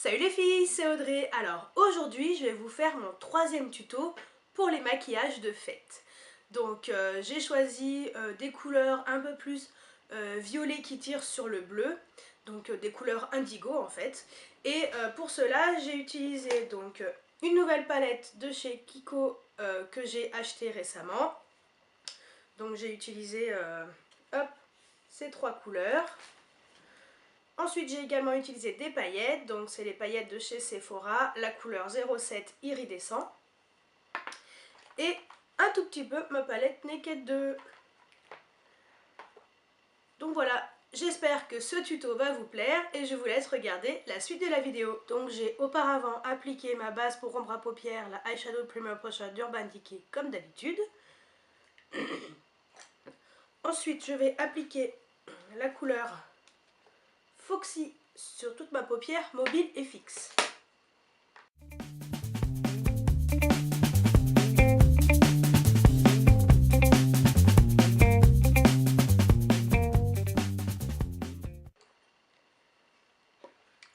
Salut les filles, c'est Audrey. Alors aujourd'hui je vais vous faire mon troisième tuto pour les maquillages de fête. Donc j'ai choisi des couleurs un peu plus violet qui tirent sur le bleu, donc des couleurs indigo en fait. Et pour cela j'ai utilisé donc une nouvelle palette de chez Kiko que j'ai achetée récemment. Donc j'ai utilisé hop, ces trois couleurs. Ensuite j'ai également utilisé des paillettes, donc c'est les paillettes de chez Sephora, la couleur 07 iridescent. Et un tout petit peu ma palette Naked 2. Donc voilà, j'espère que ce tuto va vous plaire et je vous laisse regarder la suite de la vidéo. Donc j'ai auparavant appliqué ma base pour ombre à paupières, la Eyeshadow Primer Posha d'Urban Decay comme d'habitude. Ensuite je vais appliquer la couleur Foxy sur toute ma paupière mobile et fixe.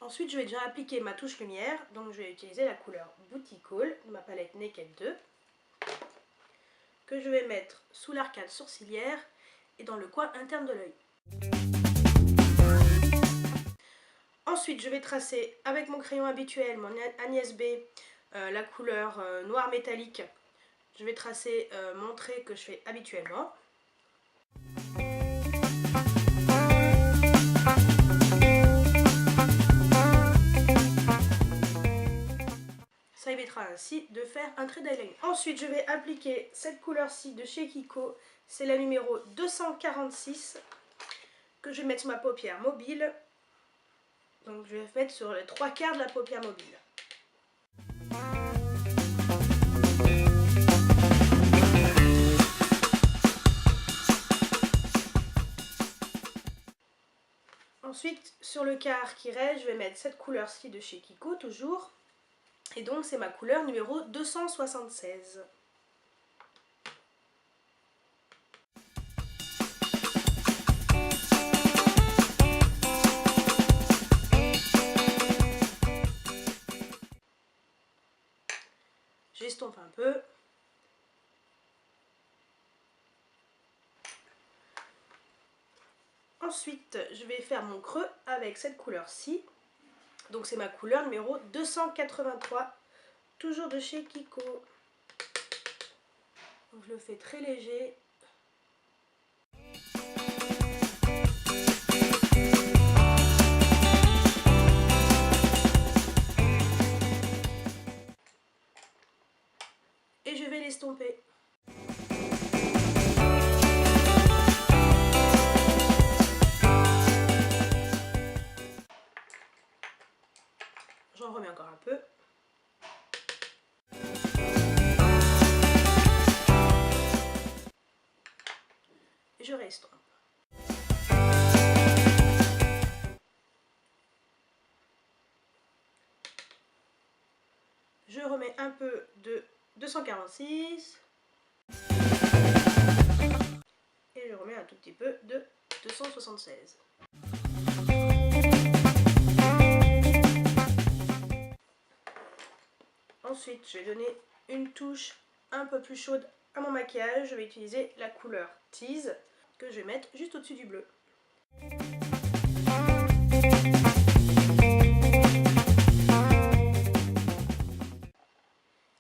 Ensuite je vais déjà appliquer ma touche lumière, donc je vais utiliser la couleur Booty Call de ma palette Naked 2 que je vais mettre sous l'arcade sourcilière et dans le coin interne de l'œil. Ensuite je vais tracer avec mon crayon habituel, mon Agnès B, la couleur noir métallique. Je vais tracer mon trait que je fais habituellement. Ça évitera ainsi de faire un trait d'eyeliner. Ensuite je vais appliquer cette couleur-ci de chez Kiko, c'est la numéro 246 que je vais mettre sur ma paupière mobile. Donc je vais mettre sur les 3/4 de la paupière mobile. Ensuite sur le quart qui reste, je vais mettre cette couleur-ci de chez Kiko toujours. Et donc c'est ma couleur numéro 276. J'estompe un peu. Ensuite, je vais faire mon creux avec cette couleur-ci. Donc c'est ma couleur numéro 283, toujours de chez Kiko. Donc je le fais très léger. Et je vais l'estomper. J'en remets encore un peu. Et je restompe. Je remets un peu de 246. Et je remets un tout petit peu de 276. Ensuite, je vais donner une touche un peu plus chaude à mon maquillage. Je vais utiliser la couleur Tease que je vais mettre juste au-dessus du bleu.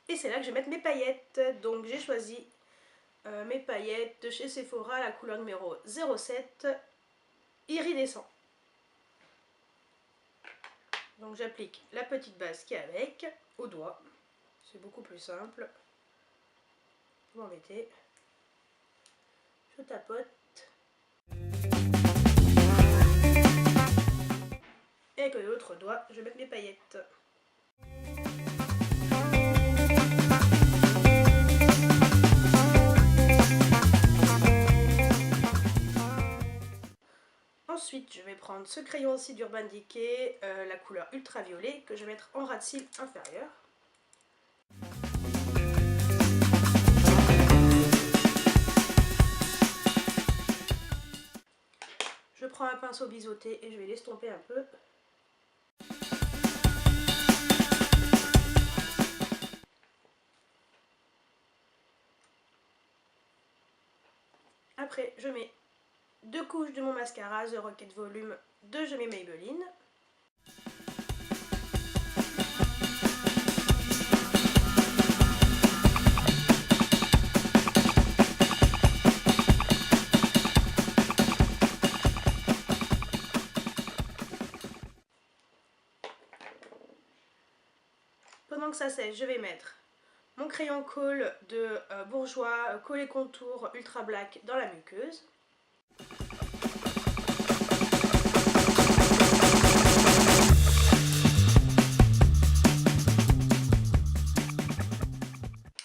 Et c'est là que je vais mettre mes paillettes. Donc j'ai choisi mes paillettes de chez Sephora, la couleur numéro 07 iridescent. Donc j'applique la petite base qui est avec au doigt. C'est beaucoup plus simple. Vous m'embêtez. Je tapote. Et avec l'autre doigt, je vais mettre mes paillettes. Ensuite, je vais prendre ce crayon aussi d'Urban Decay, la couleur ultraviolet, que je vais mettre en ras de cils inférieur. Je prends un pinceau biseauté et je vais l'estomper un peu. Après, je mets 2 couches de mon mascara The Rocket Volume de Je mets Maybelline. Pendant que ça sèche, je vais mettre mon crayon colle de Bourjois, Coller Contour Ultra Black dans la muqueuse.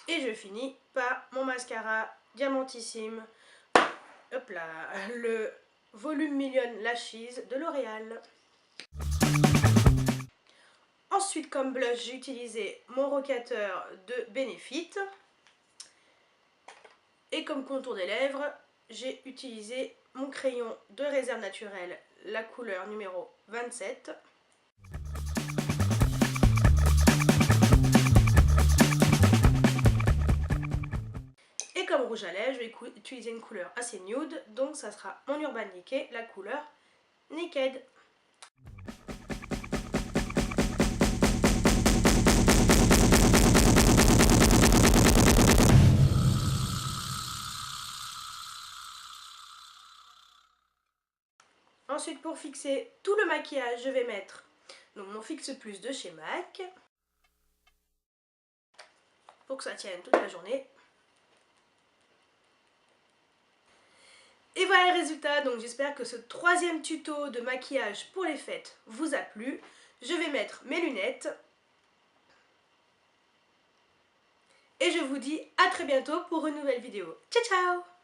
Et je finis par mon mascara Diamantissime, hop là, le Volume Million Lashes de L'Oréal. Ensuite, comme blush, j'ai utilisé mon rocateur de Benefit. Et comme contour des lèvres, j'ai utilisé mon crayon de Réserve Naturelle, la couleur numéro 27. Et comme rouge à lèvres, je vais utiliser une couleur assez nude, donc ça sera mon Urban Decay, la couleur Naked. Ensuite, pour fixer tout le maquillage, je vais mettre donc mon Fixe Plus de chez MAC pour que ça tienne toute la journée. Et voilà le résultat, donc j'espère que ce troisième tuto de maquillage pour les fêtes vous a plu. Je vais mettre mes lunettes. Et je vous dis à très bientôt pour une nouvelle vidéo. Ciao ciao!